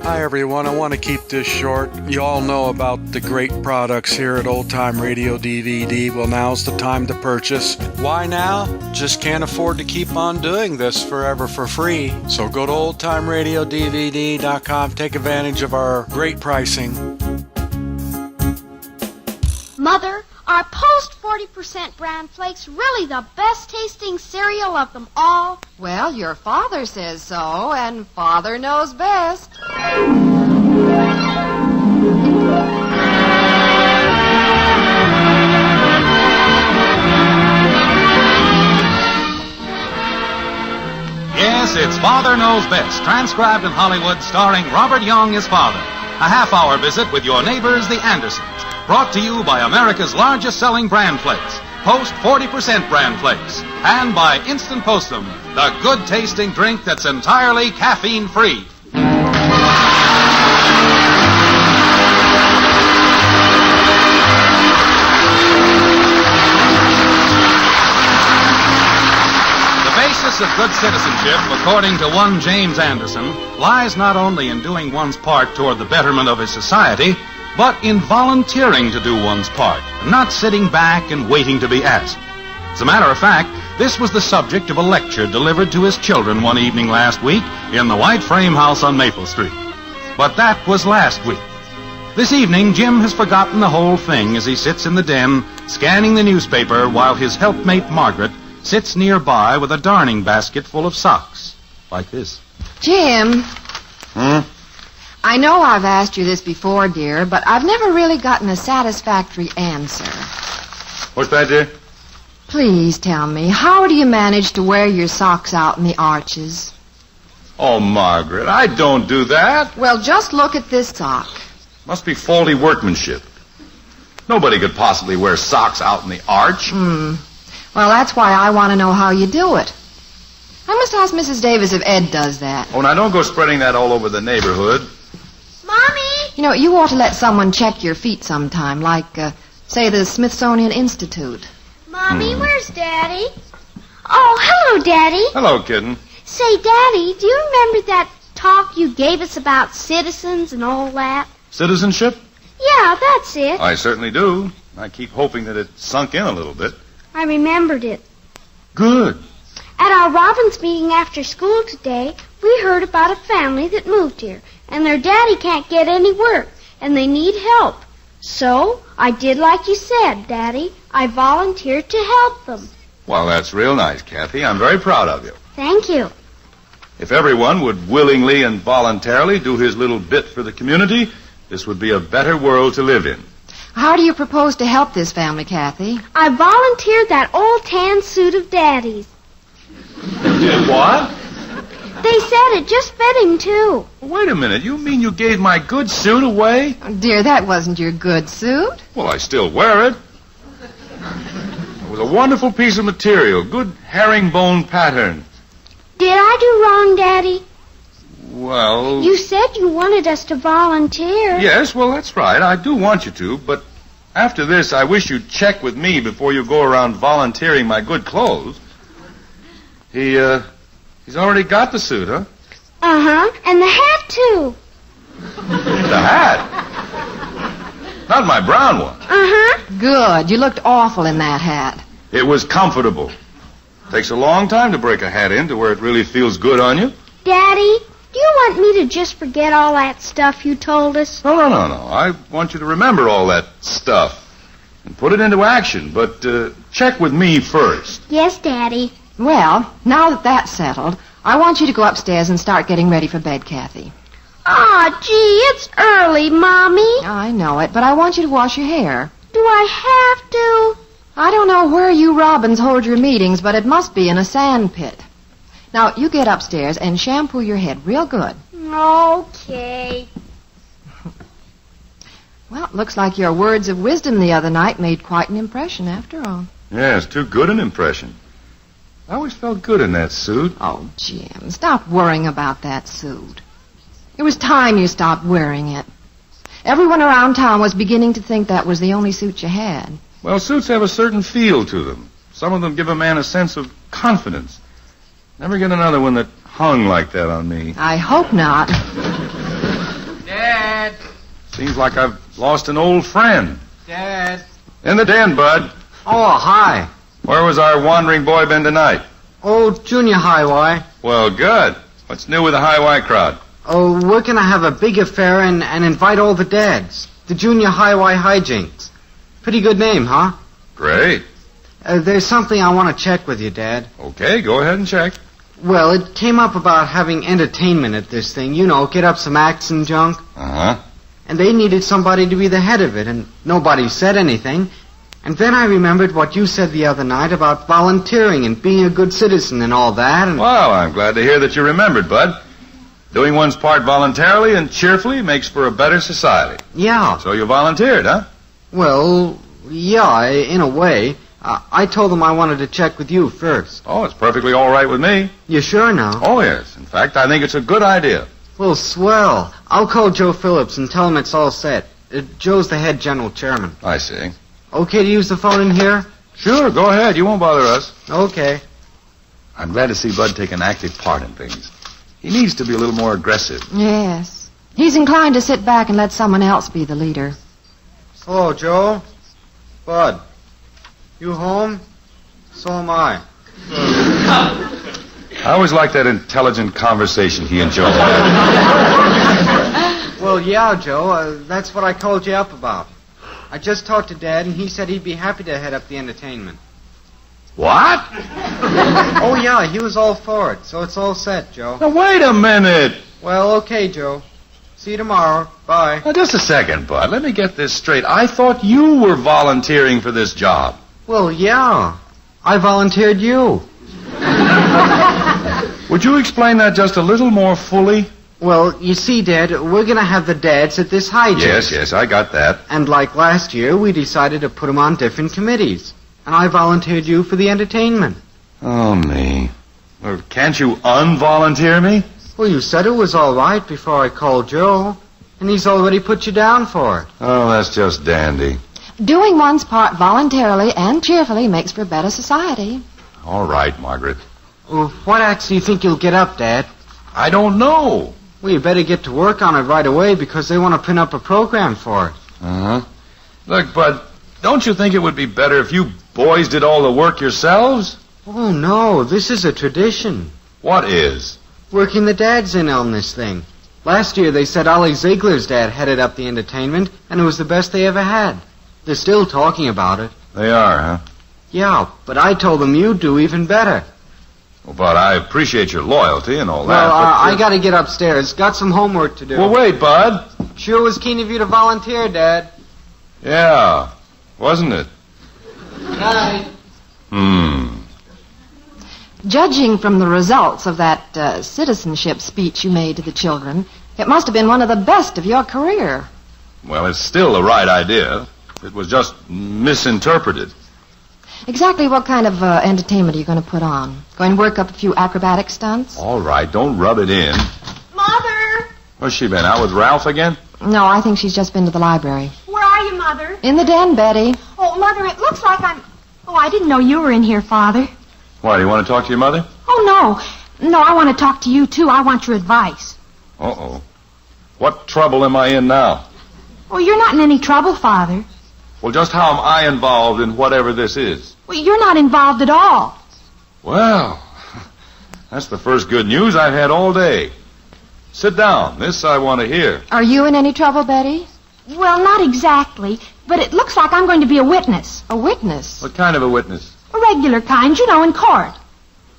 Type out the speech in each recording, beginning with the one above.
Hi, everyone. I want to keep this short. You all know about the great products here at Old Time Radio DVD. Well, now's the time to purchase. Why now? Just can't afford to keep on doing this forever for free. So go to oldtimeradiodvd.com. Take advantage of our great pricing. Mother, are Post 40% bran flakes really the best tasting cereal of them all? Well, your father says so, and Father knows best. Yes, it's Father Knows Best, transcribed in Hollywood, starring Robert Young as Father. A half-hour visit with your neighbors, the Andersons. Brought to you by America's largest-selling bran flakes, Post 40% bran flakes, and by Instant Postum, the good-tasting drink that's entirely caffeine-free. The basis of good citizenship, according to one James Anderson, lies not only in doing one's part toward the betterment of his society, but in volunteering to do one's part, not sitting back and waiting to be asked. As a matter of fact, this was the subject of a lecture delivered to his children one evening last week in the White Frame House on Maple Street. But that was last week. This evening, Jim has forgotten the whole thing as he sits in the den, scanning the newspaper while his helpmate Margaret sits nearby with a darning basket full of socks. Like this. Jim. I know I've asked you this before, dear, but I've never really gotten a satisfactory answer. What's that, dear? Please tell me, how do you manage to wear your socks out in the arches? Oh, Margaret, I don't do that. Well, just look at this sock. Must be faulty workmanship. Nobody could possibly wear socks out in the arch. Well, that's why I want to know how you do it. I must ask Mrs. Davis if Ed does that. Oh, now don't go spreading that all over the neighborhood. Mommy! You know, you ought to let someone check your feet sometime, like, say, the Smithsonian Institute. Mommy, where's Daddy? Oh, hello, Daddy. Hello, kitten. Say, Daddy, do you remember that talk you gave us about citizens and all that? Citizenship? Yeah, that's it. I certainly do. I keep hoping that it sunk in a little bit. I remembered it. Good. At our Robbins meeting after school today, we heard about a family that moved here, and their daddy can't get any work, and they need help. So, I did like you said, Daddy. I volunteered to help them. Well, that's real nice, Kathy. I'm very proud of you. Thank you. If everyone would willingly and voluntarily do his little bit for the community, this would be a better world to live in. How do you propose to help this family, Kathy? I volunteered that old tan suit of Daddy's. Did what? They said it just fit him, too. Wait a minute. You mean you gave my good suit away? Oh, dear, that wasn't your good suit. Well, I still wear it. It was a wonderful piece of material. Good herringbone pattern. Did I do wrong, Daddy? Well... You said you wanted us to volunteer. Yes, well, that's right. I do want you to, but after this, I wish you'd check with me before you go around volunteering my good clothes. He's already got the suit, huh? Uh-huh, and the hat, too. The hat? Not my brown one. Uh-huh. Good. You looked awful in that hat. It was comfortable. Takes a long time to break a hat in to where it really feels good on you. Daddy, do you want me to just forget all that stuff you told us? No. I want you to remember all that stuff and put it into action, but check with me first. Yes, Daddy. Well, now that that's settled, I want you to go upstairs and start getting ready for bed, Kathy. Aw, gee, it's early, Mommy. I know it, but I want you to wash your hair. Do I have to? I don't know where you Robins hold your meetings, but it must be in a sand pit. Now, you get upstairs and shampoo your head real good. Okay. Well, it looks like your words of wisdom the other night made quite an impression after all. Yes, too good an impression. I always felt good in that suit. Oh, Jim, stop worrying about that suit. It was time you stopped wearing it. Everyone around town was beginning to think that was the only suit you had. Well, suits have a certain feel to them. Some of them give a man a sense of confidence. Never get another one that hung like that on me. I hope not. Seems like I've lost an old friend. Dad. In the den, Bud. Oh, hi. Where was our wandering boy been tonight? Oh, junior high Y. Well, good. What's new with the high Y crowd? Oh, we're going to have a big affair and invite all the dads. The junior high Y hijinks. Pretty good name, huh? Great. There's something I want to check with you, Dad. Okay, go ahead and check. Well, it came up about having entertainment at this thing. You know, get up some acts and junk. Uh-huh. And they needed somebody to be the head of it, and nobody said anything. And then I remembered what you said the other night about volunteering and being a good citizen and all that, and... Well, I'm glad to hear that you remembered, Bud. Doing one's part voluntarily and cheerfully makes for a better society. Yeah. So you volunteered, huh? Well, yeah, in a way. I told them I wanted to check with you first. Oh, it's perfectly all right with me. You sure now? Oh, yes. In fact, I think it's a good idea. Well, swell. I'll call Joe Phillips and tell him it's all set. Joe's the head general chairman. I see. Okay to use the phone in here? Sure, go ahead. You won't bother us. Okay. I'm glad to see Bud take an active part in things. He needs to be a little more aggressive. Yes. He's inclined to sit back and let someone else be the leader. Hello, Joe. Bud. You home? So am I. I always like that intelligent conversation he and Joe had. Well, yeah, Joe. That's what I called you up about. I just talked to Dad, and he said he'd be happy to head up the entertainment. What? Oh, yeah, he was all for it, so it's all set, Joe. Now, wait a minute. Well, okay, Joe. See you tomorrow. Bye. Now, just a second, Bud. Let me get this straight. I thought you were volunteering for this job. Well, yeah. I volunteered you. Would you explain that just a little more fully? Well, you see, Dad, we're going to have the dads at this hijinks. Yes, I got that. And like last year, we decided to put them on different committees. And I volunteered you for the entertainment. Oh, me. Well, can't you unvolunteer me? Well, you said it was all right before I called Joe. And he's already put you down for it. Oh, that's just dandy. Doing one's part voluntarily and cheerfully makes for better society. All right, Margaret. Well, what acts do you think you'll get up, Dad? I don't know. Well, you better get to work on it right away because they want to print up a program for it. Uh-huh. Look, Bud, don't you think it would be better if you boys did all the work yourselves? Oh, no, this is a tradition. What is? Working the dads in on this thing. Last year they said Ollie Ziegler's dad headed up the entertainment, and it was the best they ever had. They're still talking about it. They are, huh? Yeah, but I told them you'd do even better. Well, Bud, I appreciate your loyalty and all Well, that, I gotta get upstairs. Got some homework to do. Well, wait, Bud. Sure was keen of you to volunteer, Dad. Yeah, wasn't it? Night. Judging from the results of that citizenship speech you made to the children, it must have been one of the best of your career. Well, it's still the right idea. It was just misinterpreted. Exactly what kind of entertainment are you going to put on? Going to work up a few acrobatic stunts? All right, don't rub it in. Mother! Where's she been, out with Ralph again? No, I think she's just been to the library. Where are you, Mother? In the den, Betty. Oh, Mother, it looks like I'm... Oh, I didn't know you were in here, Father. Why, do you want to talk to your mother? Oh, no. No, I want to talk to you, too. I want your advice. Uh-oh. What trouble am I in now? Oh, you're not in any trouble, Father. Well, just how am I involved in whatever this is? Well, you're not involved at all. Well, that's the first good news I've had all day. Sit down. This I want to hear. Are you in any trouble, Betty? Well, not exactly, but it looks like I'm going to be a witness. A witness? What kind of a witness? A regular kind, you know, in court.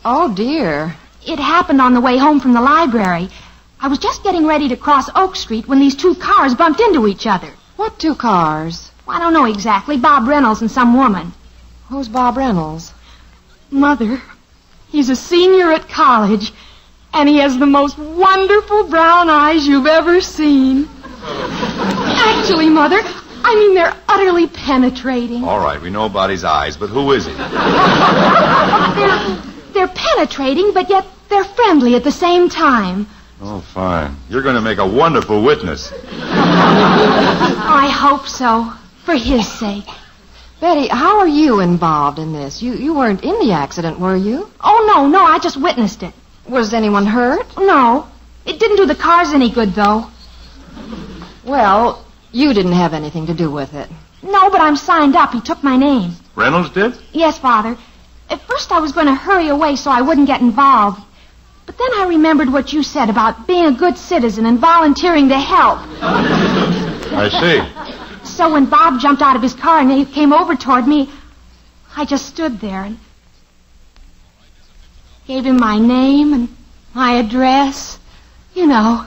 Oh, dear. It happened on the way home from the library. I was just getting ready to cross Oak Street when these two cars bumped into each other. What two cars? I don't know exactly. Bob Reynolds and some woman. Who's Bob Reynolds? Mother, he's a senior at college, and he has the most wonderful brown eyes you've ever seen. Actually, Mother, I mean they're utterly penetrating. All right, we know about his eyes, but who is he? They're penetrating, but yet they're friendly at the same time. Oh, fine. You're going to make a wonderful witness. I hope so, for his sake. Betty, how are you involved in this? You weren't in the accident, were you? Oh, no, I just witnessed it. Was anyone hurt? No. It didn't do the cars any good, though. Well, You didn't have anything to do with it. No, but I'm signed up. He took my name. Reynolds did? Yes, Father. At first I was going to hurry away so I wouldn't get involved. But then I remembered what you said about being a good citizen and volunteering to help. I see. So when Bob jumped out of his car and he came over toward me, I just stood there and gave him my name and my address. You know.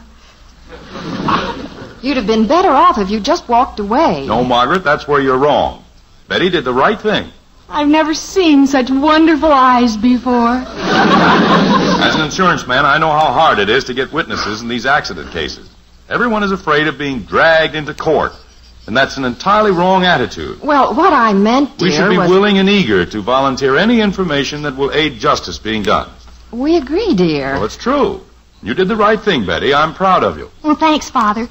You'd have been better off if you just walked away. No, Margaret, that's where you're wrong. Betty did the right thing. I've never seen such wonderful eyes before. As an insurance man, I know how hard it is to get witnesses in these accident cases. Everyone is afraid of being dragged into court, and that's an entirely wrong attitude. Well, what I meant, dear, We should be was... willing and eager to volunteer any information that will aid justice being done. We agree, dear. Well, it's true. You did the right thing, Betty. I'm proud of you. Well, thanks, Father.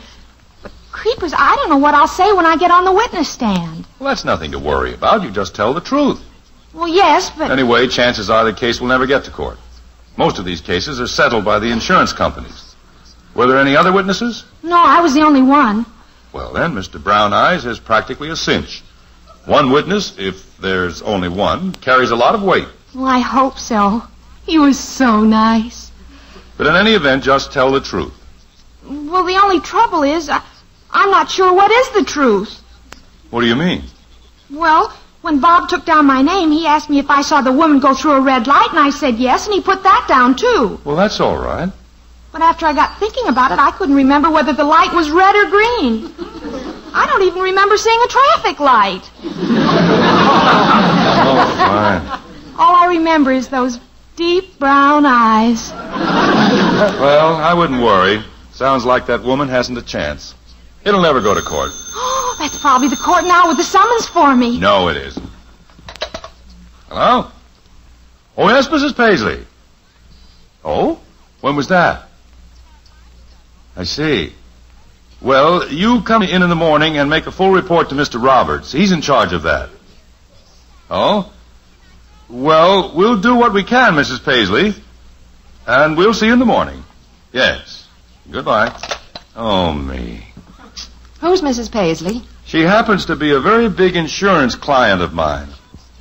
But, creepers, I don't know what I'll say when I get on the witness stand. Well, that's nothing to worry about. You just tell the truth. Well, yes, but... Anyway, chances are the case will never get to court. Most of these cases are settled by the insurance companies. Were there any other witnesses? No, I was the only one. Well, then, Mr. Brown Eyes is practically a cinch. One witness, if there's only one, carries a lot of weight. Well, I hope so. He was so nice. But in any event, just tell the truth. Well, the only trouble is, I'm not sure what is the truth. What do you mean? Well, when Bob took down my name, he asked me if I saw the woman go through a red light, and I said yes, and he put that down, too. Well, that's all right. But after I got thinking about it, I couldn't remember whether the light was red or green. I don't even remember seeing a traffic light. Oh, fine. All I remember is those deep brown eyes. Well, I wouldn't worry. Sounds like that woman hasn't a chance. It'll never go to court. Oh, that's probably the court now with the summons for me. No, it isn't. Hello? Oh, yes, Mrs. Paisley. Oh? When was that? I see. Well, you come in the morning and make a full report to Mr. Roberts. He's in charge of that. Oh? Well, we'll do what we can, Mrs. Paisley. And we'll see you in the morning. Yes. Goodbye. Oh, me. Who's Mrs. Paisley? She happens to be a very big insurance client of mine.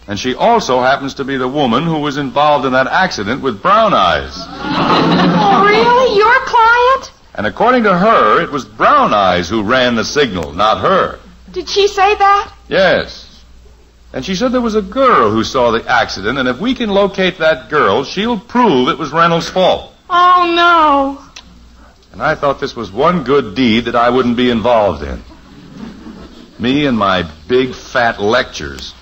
And she also happens to be the woman who was involved in that accident with Brown Eyes. Oh, really? Your client? And according to her, it was Brown Eyes who ran the signal, not her. Did she say that? Yes. And she said there was a girl who saw the accident, and if we can locate that girl, she'll prove it was Reynolds' fault. Oh, no. And I thought this was one good deed that I wouldn't be involved in. Me and my big fat lectures.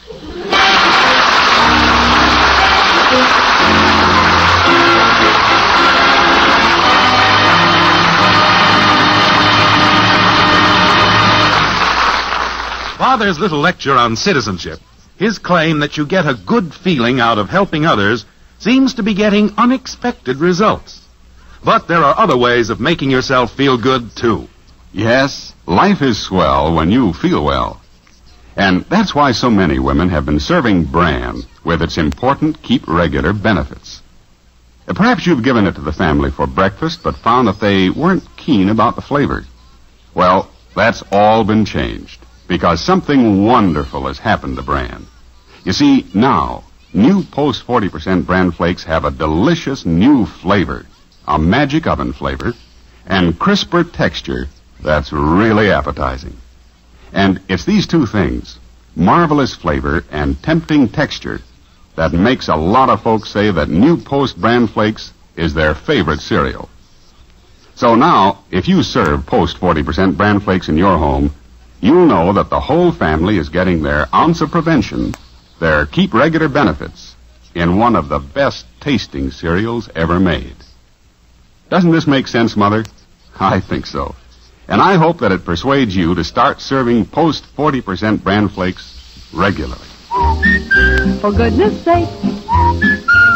Father's little lecture on citizenship, his claim that you get a good feeling out of helping others, seems to be getting unexpected results. But there are other ways of making yourself feel good, too. Yes, life is swell when you feel well. And that's why so many women have been serving bran with its important keep regular benefits. Perhaps you've given it to the family for breakfast, but found that they weren't keen about the flavor. Well, that's all been changed, because something wonderful has happened to bran. You see, now, new Post 40% bran flakes have a delicious new flavor, a magic oven flavor, and crisper texture that's really appetizing. And it's these two things, marvelous flavor and tempting texture, that makes a lot of folks say that new Post bran flakes is their favorite cereal. So now, if you serve Post 40% bran flakes in your home, you'll know that the whole family is getting their ounce of prevention, their keep regular benefits, in one of the best tasting cereals ever made. Doesn't this make sense, Mother? I think so. And I hope that it persuades you to start serving Post 40% bran flakes regularly. For goodness sake,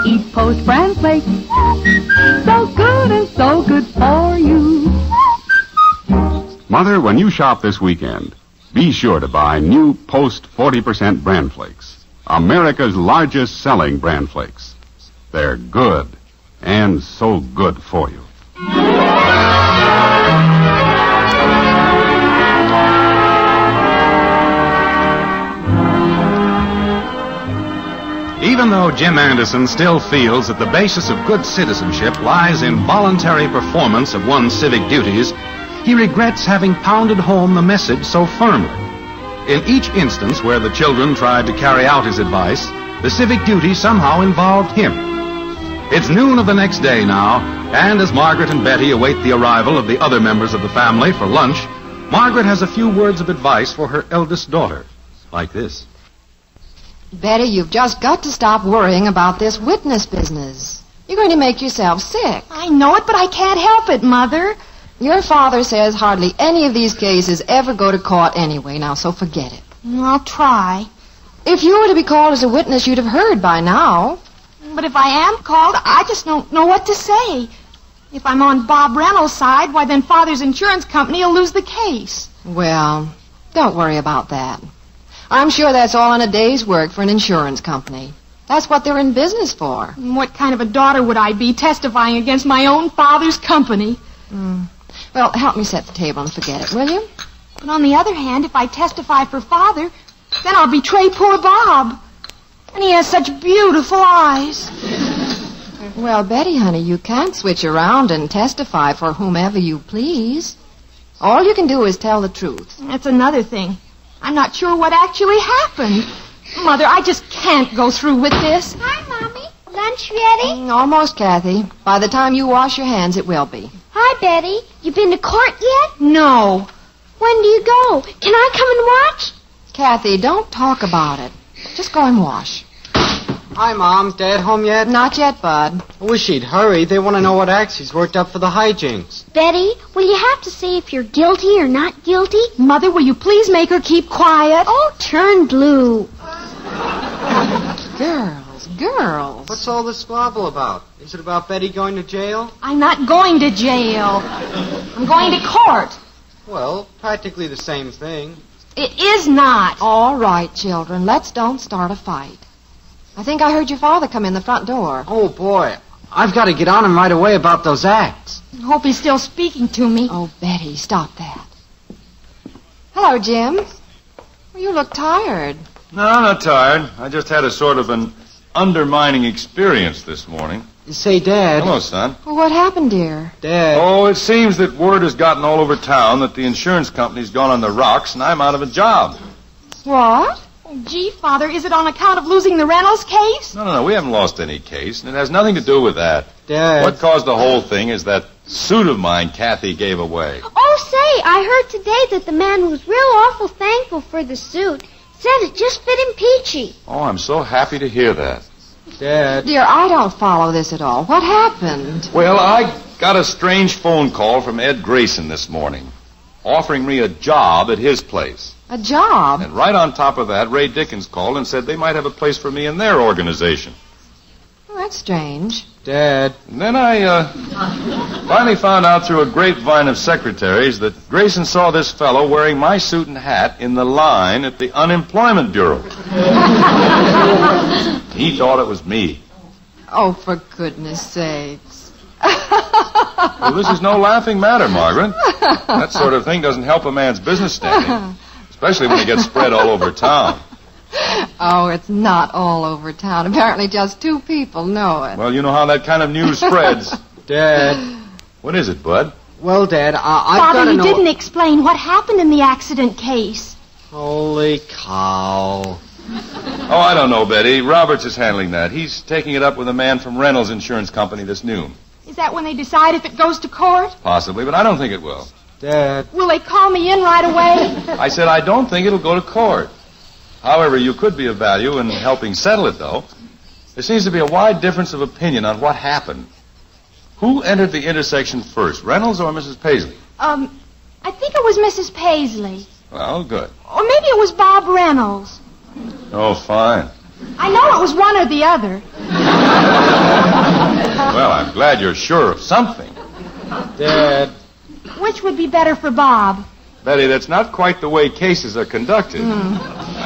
eat Post bran flakes. So good and so good for you. Mother, when you shop this weekend, be sure to buy new Post 40% bran flakes, America's largest selling bran flakes. They're good, and so good for you. though Jim Anderson still feels that the basis of good citizenship lies in voluntary performance of one's civic duties, he regrets having pounded home the message so firmly. In each instance where the children tried to carry out his advice, the civic duty somehow involved him. It's noon of the next day now, and as Margaret and Betty await the arrival of the other members of the family for lunch, Margaret has a few words of advice for her eldest daughter, like this. Betty, you've just got to stop worrying about this witness business. You're going to make yourself sick. I know it, but I can't help it, Mother. Your father says hardly any of these cases ever go to court anyway, now, so forget it. I'll try. If you were to be called as a witness, you'd have heard by now. But if I am called, I just don't know what to say. If I'm on Bob Reynolds' side, why then Father's insurance company will lose the case. Well, don't worry about that. I'm sure that's all in a day's work for an insurance company. That's what they're in business for. And what kind of a daughter would I be testifying against my own father's company? Well, help me set the table and forget it, will you? But on the other hand, if I testify for Father, then I'll betray poor Bob. And he has such beautiful eyes. Well, Betty, honey, you can't switch around and testify for whomever you please. All you can do is tell the truth. That's another thing. I'm not sure what actually happened. Mother, I just can't go through with this. Hi, Mommy. Lunch ready? Almost, Kathy. By the time you wash your hands, it will be. Hi, Betty. You been to court yet? No. When do you go? Can I come and watch? Kathy, don't talk about it. Just go and wash. Hi, Mom. Dad home yet? Not yet, Bud. I wish he'd hurry. They want to know what acts he's worked up for the hijinks. Betty, will you have to say if you're guilty or not guilty? Mother, will you please make her keep quiet? Oh, turn blue. Girls. What's all this squabble about? Is it about Betty going to jail? I'm not going to jail. I'm going to court. Well, practically the same thing. It is not. All right, children, let's don't start a fight. I think I heard your father come in the front door. Oh, boy. I've got to get on him right away about those acts. I hope he's still speaking to me. Oh, Betty, stop that. Hello, Jim. Well, you look tired. No, I'm not tired. I just had a sort of an undermining experience this morning. Say, Dad. Hello, son. Well, what happened, dear? Dad. Oh, it seems that word has gotten all over town that the insurance company's gone on the rocks and I'm out of a job. What? Oh, gee, Father, is it on account of losing the Reynolds case? No, we haven't lost any case, and it has nothing to do with that. Dad. What caused the whole thing is that suit of mine Kathy gave away. Oh, say, I heard today that the man was real awful thankful for the suit. Said it just fit him peachy. Oh, I'm so happy to hear that. Dad. Dear, I don't follow this at all. What happened? Well, I got a strange phone call from Ed Grayson this morning, offering me a job at his place. A job? And right on top of that, Ray Dickens called and said they might have a place for me in their organization. Well, that's strange. Dad. And then I finally found out through a grapevine of secretaries that Grayson saw this fellow wearing my suit and hat in the line at the Unemployment Bureau. He thought it was me. Oh, for goodness sakes. Well, this is no laughing matter, Margaret. That sort of thing doesn't help a man's business standing, especially when it gets spread all over town. Oh, it's not all over town. Apparently just 2 people know it. Well, you know how that kind of news spreads. Dad. What is it, Bud? Well, Dad, I've got Father, to you know... didn't explain what happened in the accident case. Holy cow. Oh, I don't know, Betty. Roberts is handling that. He's taking it up with a man from Reynolds Insurance Company this noon. Is that when they decide if it goes to court? Possibly, but I don't think it will. Dad. Will they call me in right away? I said I don't think it'll go to court. However, you could be of value in helping settle it, though. There seems to be a wide difference of opinion on what happened. Who entered the intersection first, Reynolds or Mrs. Paisley? I think it was Mrs. Paisley. Well, good. Or maybe it was Bob Reynolds. Oh, fine. I know it was one or the other. Well, I'm glad you're sure of something. Dad. Which would be better for Bob? Betty, that's not quite the way cases are conducted.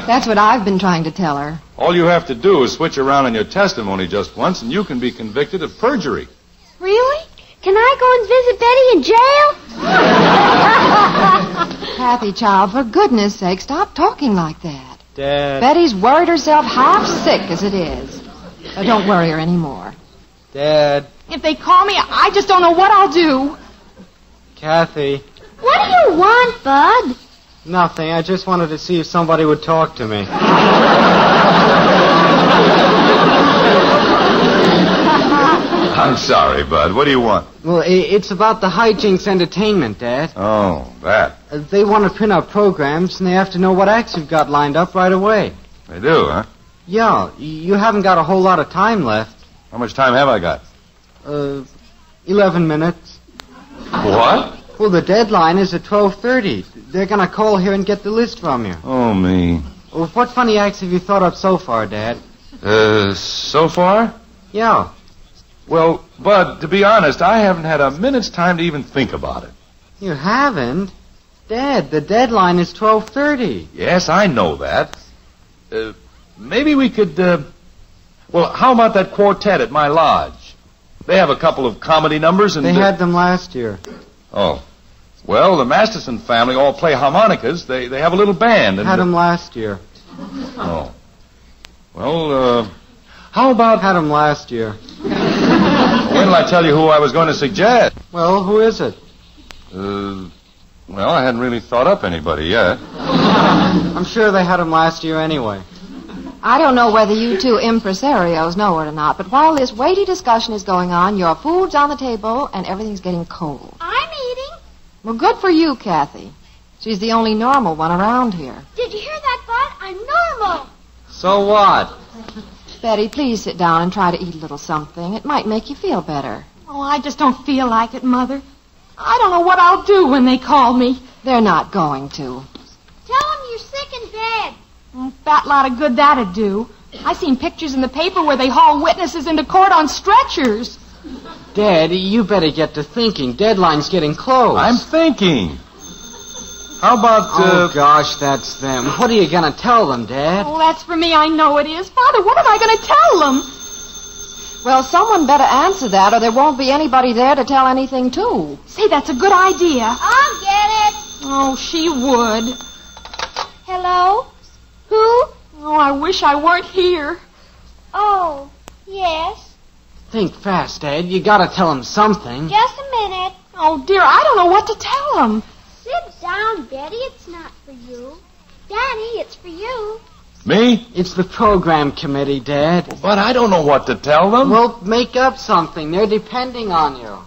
That's what I've been trying to tell her. All you have to do is switch around on your testimony just once, and you can be convicted of perjury. Really? Can I go and visit Betty in jail? Kathy, child, for goodness sake, stop talking like that. Dad. Betty's worried herself half sick as it is. Don't worry her anymore. Dad, If they call me, I just don't know what I'll do. Kathy. What do you want, Bud? Nothing. I just wanted to see if somebody would talk to me. I'm sorry, Bud. What do you want? Well, it's about the hijinks entertainment, Dad. Oh, that. They want to print out programs, and they have to know what acts you've got lined up right away. They do, huh? Yeah, you haven't got a whole lot of time left. How much time have I got? 11 minutes. What? Well, the deadline is at 12:30. They're going to call here and get the list from you. Oh, me. Well, what funny acts have you thought up so far, Dad? So far? Yeah. Well, Bud, to be honest, I haven't had a minute's time to even think about it. You haven't? Dad, the deadline is 12:30. Yes, I know that. Maybe we could, well, how about that quartet at my lodge? They have a couple of comedy numbers and... They had them last year. Oh. Well, the Masterson family all play harmonicas. They have a little band. And Had them last year. Oh. Well, how about... Had them last year. When did I tell you who I was going to suggest? Well, who is it? Well, I hadn't really thought up anybody yet. I'm sure they had them last year anyway. I don't know whether you two impresarios know it or not, but while this weighty discussion is going on, your food's on the table and everything's getting cold. I'm eating. Well, good for you, Kathy. She's the only normal one around here. Did you hear that, Bud? I'm normal. So what? Betty, please sit down and try to eat a little something. It might make you feel better. Oh, I just don't feel like it, Mother. I don't know what I'll do when they call me. They're not going to. Tell them you're sick in bed. Fat lot of good that'd do. I seen pictures in the paper where they haul witnesses into court on stretchers. Dad, you better get to thinking. Deadline's getting close. I'm thinking. How about, Oh, gosh, that's them. What are you going to tell them, Dad? Oh, that's for me, I know it is. Father, what am I going to tell them? Well, someone better answer that, or there won't be anybody there to tell anything to. Say, that's a good idea. I'll get it. Oh, she would. Hello? Who? Oh, I wish I weren't here. Oh, yes. Think fast, Dad. You got to tell them something. Just a minute. Oh, dear, I don't know what to tell them. Sit down, Betty. It's not for you. Daddy, it's for you. me? It's the program committee, Dad. But I don't know what to tell them. Well, make up something. They're depending on you.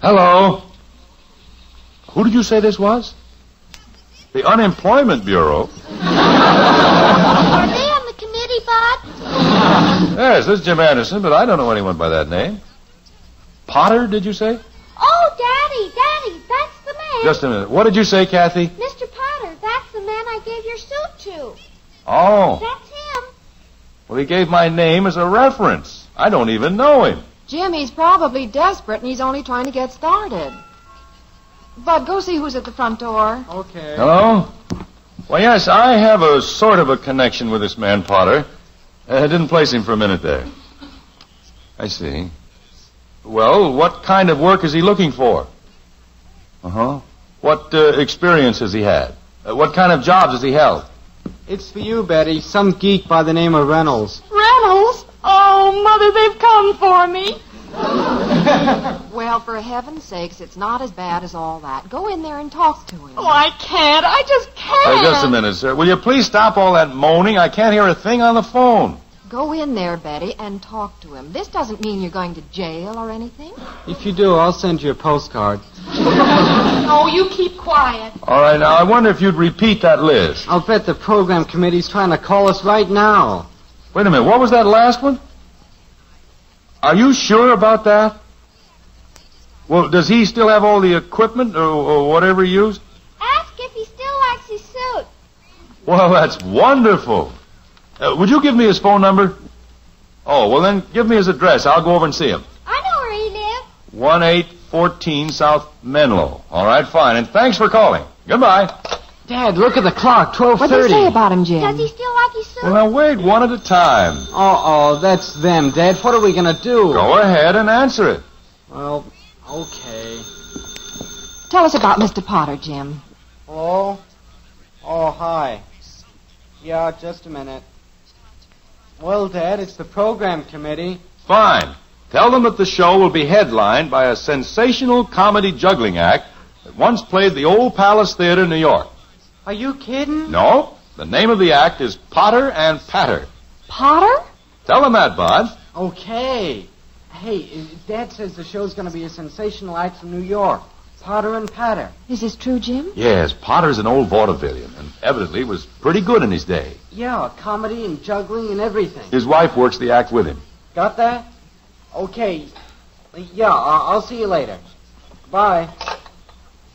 Hello. Who did you say this was? The Unemployment Bureau. Are they on the committee, Bud? Yes, this is Jim Anderson, but I don't know anyone by that name. Potter, did you say? Oh, Daddy, that's the man. Just a minute. What did you say, Kathy? Mr. Potter, that's the man I gave your suit to. Oh. That's him. Well, he gave my name as a reference. I don't even know him. Jim, he's probably desperate and he's only trying to get started. Bud, go see who's at the front door. Okay. Hello? Well, yes, I have a sort of a connection with this man, Potter. I didn't place him for a minute there. I see. Well, what kind of work is he looking for? Uh-huh. What experience has he had? What kind of jobs has he held? It's for you, Betty. Some geek by the name of Reynolds. Reynolds? Oh, Mother, they've come for me. Well, for heaven's sakes, it's not as bad as all that. Go in there and talk to him. Oh, I can't. I just can't. Just a minute, sir. Will you please stop all that moaning? I can't hear a thing on the phone. Go in there, Betty, and talk to him. This doesn't mean you're going to jail or anything. If you do, I'll send you a postcard. Oh, you keep quiet. All right, now, I wonder if you'd repeat that list. I'll bet the program committee's trying to call us right now. Wait a minute. What was that last one? Are you sure about that? Well, does he still have all the equipment or whatever he used? Ask if he still likes his suit. Well, that's wonderful. Would you give me his phone number? Oh, well, then give me his address. I'll go over and see him. I know where he lives. 1814 South Menlo. All right, fine. And thanks for calling. Goodbye. Dad, look at the clock. 12:30. What do you say about him, Jim? Does he still like his suit? Well, now, wait one at a time. Uh-oh, that's them, Dad. What are we going to do? Go ahead and answer it. Well, okay. Tell us about Mr. Potter, Jim. Hello? Oh, hi. Yeah, just a minute. Well, Dad, it's the program committee. Fine. Tell them that the show will be headlined by a sensational comedy juggling act that once played the Old Palace Theater in New York. Are you kidding? No, the name of the act is Potter and Patter. Potter? Tell them that, Bud. Okay. Hey, Dad says the show's going to be a sensational act from New York. Potter and Patter. Is this true, Jim? Yes, Potter's an old vaudevillian, and evidently was pretty good in his day. Yeah, comedy and juggling and everything. His wife works the act with him. Got that? Okay. Yeah, I'll see you later. Bye.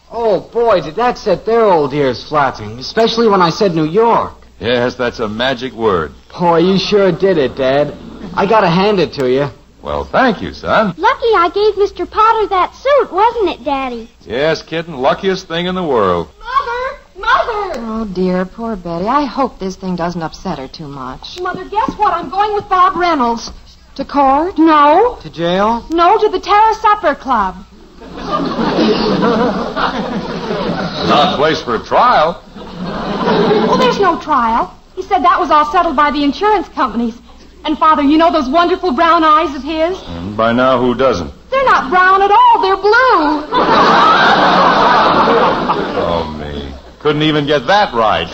Oh, boy, did that set their old ears flapping, especially when I said New York. Yes, that's a magic word. Boy, you sure did it, Dad. I gotta hand it to you. Well, thank you, son. Lucky I gave Mr. Potter that suit, wasn't it, Daddy? Yes, kitten, luckiest thing in the world. Mother! Mother! Oh, dear, poor Betty. I hope this thing doesn't upset her too much. Mother, guess what? I'm going with Bob Reynolds. To court? No. To jail? No, to the Terra Supper Club. Not a place for a trial. Oh, there's no trial. He said that was all settled by the insurance companies. And, Father, you know those wonderful brown eyes of his? And by now, who doesn't? They're not brown at all. They're blue. Oh, me. Couldn't even get that right.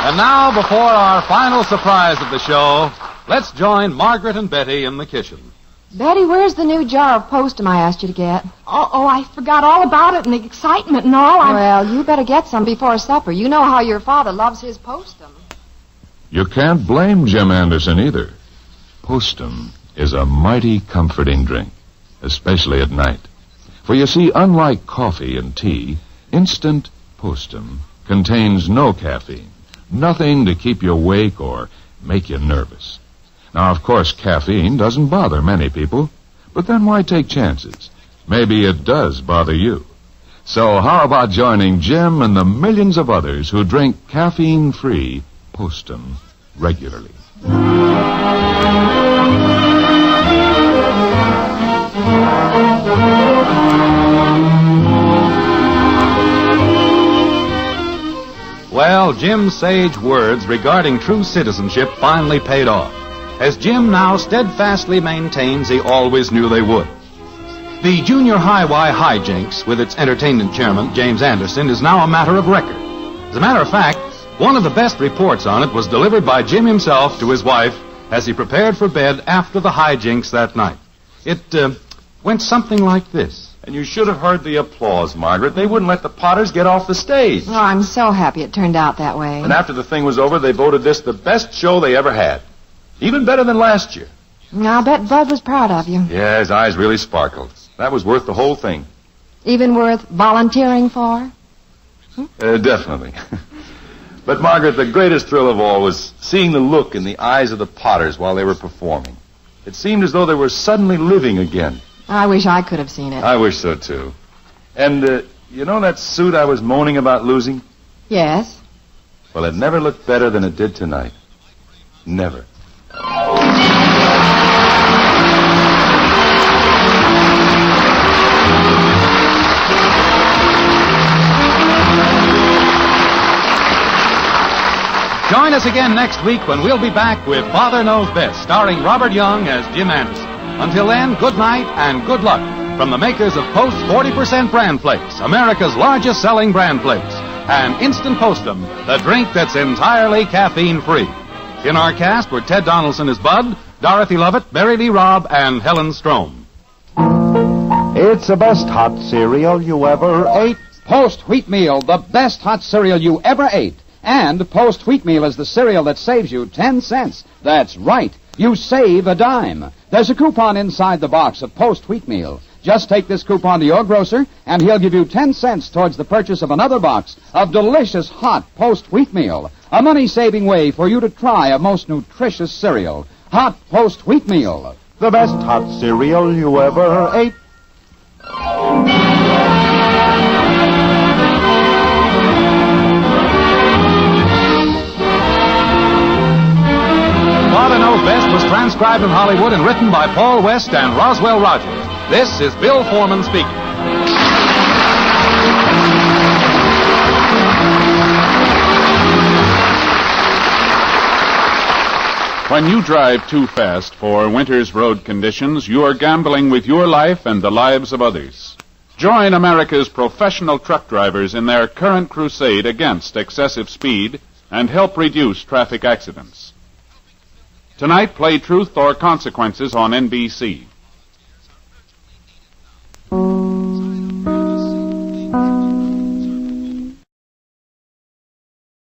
And now, before our final surprise of the show, let's join Margaret and Betty in the kitchen. Betty, where's the new jar of postum I asked you to get? Oh, I forgot all about it and the excitement and all. Well, you better get some before supper. You know how your father loves his postum. You can't blame Jim Anderson either. Postum is a mighty comforting drink, especially at night. For you see, unlike coffee and tea, instant postum contains no caffeine, nothing to keep you awake or make you nervous. Now, of course, caffeine doesn't bother many people, but then why take chances? Maybe it does bother you. So how about joining Jim and the millions of others who drink caffeine-free postum regularly? Well, Jim's sage words regarding true citizenship finally paid off, as Jim now steadfastly maintains he always knew they would. The Junior High Y hijinks with its entertainment chairman, James Anderson, is now a matter of record. As a matter of fact, one of the best reports on it was delivered by Jim himself to his wife as he prepared for bed after the hijinks that night. It went something like this. And you should have heard the applause, Margaret. They wouldn't let the Potters get off the stage. Oh, I'm so happy it turned out that way. And after the thing was over, they voted this the best show they ever had. Even better than last year. I'll bet Bud was proud of you. Yeah, his eyes really sparkled. That was worth the whole thing. Even worth volunteering for? Definitely. But, Margaret, the greatest thrill of all was seeing the look in the eyes of the Potters while they were performing. It seemed as though they were suddenly living again. I wish I could have seen it. I wish so, too. And, you know that suit I was moaning about losing? Yes. Well, it never looked better than it did tonight. Never. Join us again next week when we'll be back with Father Knows Best, starring Robert Young as Jim Anderson. Until then, good night and good luck from the makers of Post 40% Bran Flakes, America's largest selling bran flakes, and Instant Postum, the drink that's entirely caffeine-free. In our cast were Ted Donaldson as Bud, Dorothy Lovett, Barry Lee Robb, and Helen Strome. It's the best hot cereal you ever ate. Post Wheatmeal, the best hot cereal you ever ate. And Post Wheatmeal is the cereal that saves you 10 cents. That's right. You save a dime. There's a coupon inside the box of Post Wheatmeal. Just take this coupon to your grocer, and he'll give you 10 cents towards the purchase of another box of delicious hot Post Wheatmeal. A money-saving way for you to try a most nutritious cereal. Hot Post Wheatmeal. The best hot cereal you ever ate. Father Knows Best was transcribed in Hollywood and written by Paul West and Roswell Rogers. This is Bill Foreman speaking. When you drive too fast for winter's road conditions, you're gambling with your life and the lives of others. Join America's professional truck drivers in their current crusade against excessive speed and help reduce traffic accidents. Tonight, play Truth or Consequences on NBC.